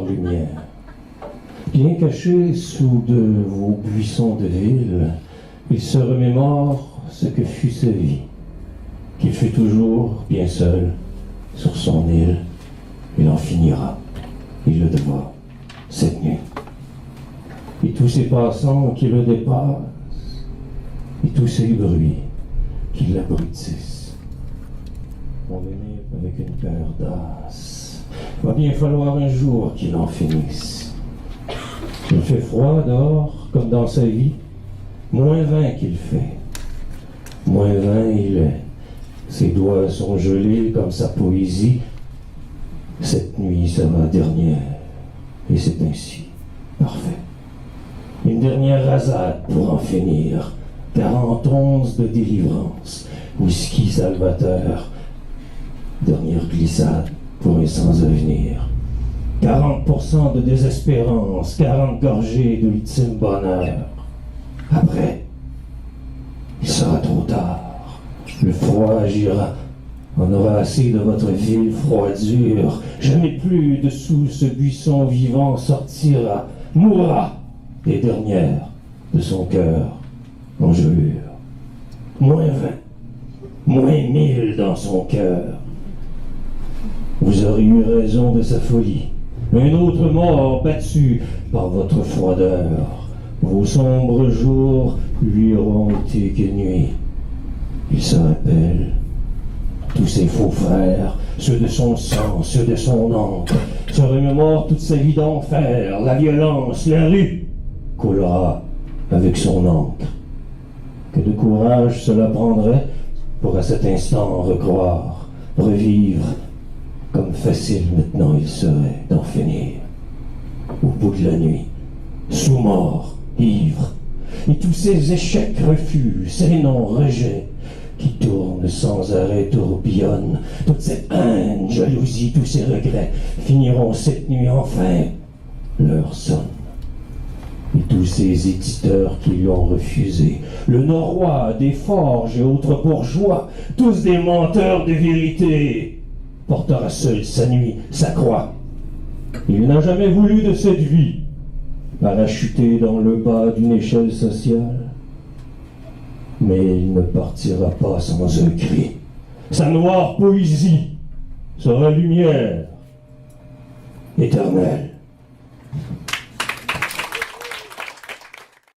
lumière. Bien caché sous de vos buissons de ville, il se remémore ce que fut sa vie, qu'il fut toujours bien seul sur son île. Il en finira, il le devra, cette nuit. Et tous ces passants qui le dépassent, et tous ces bruits qui l'abrutissent. On l'aimait avec une paire d'as. Va bien falloir un jour qu'il en finisse. Il fait froid dehors, comme dans sa vie. -20 qu'il fait. -20 il est. Ses doigts sont gelés comme sa poésie. Cette nuit sera dernière. Et c'est ainsi. Parfait. Une dernière rasade pour en finir. 40 onces de délivrance. Whisky salvateur. Dernière glissade pour un sans-avenir. 40% de désespérance. 40 gorgées de l'ultime bonheur. Après, il sera trop tard. Le froid agira. On aura assez de votre ville froidure. Jamais plus de sous ce buisson vivant sortira. Mourra des dernières de son cœur engelure. -20, -1000 dans son cœur. Vous aurez eu raison de sa folie. Un autre mort battu par votre froideur. Vos sombres jours lui auront été que nuit. Il se rappelle tous ses faux frères, ceux de son sang, ceux de son encre, se remémore toute sa vie d'enfer, la violence, la rue, coulera avec son encre. Que de courage cela prendrait pour à cet instant recroire, revivre, comme facile maintenant il serait d'en finir. Au bout de la nuit, sous mort, ivre, et tous ces échecs, refus, ces non-rejets, qui tournent sans arrêt, tourbillonnent, toute cette haine, jalousie, tous ces regrets, finiront cette nuit enfin. L'heure sonne. Et tous ces éditeurs qui lui ont refusé, le Norrois, des forges et autres bourgeois, tous des menteurs de vérité, portera seul sa nuit, sa croix. Il n'a jamais voulu de cette vie, parachuté dans le bas d'une échelle sociale. Mais il ne partira pas sans un cri. Sa noire poésie sera lumière éternelle.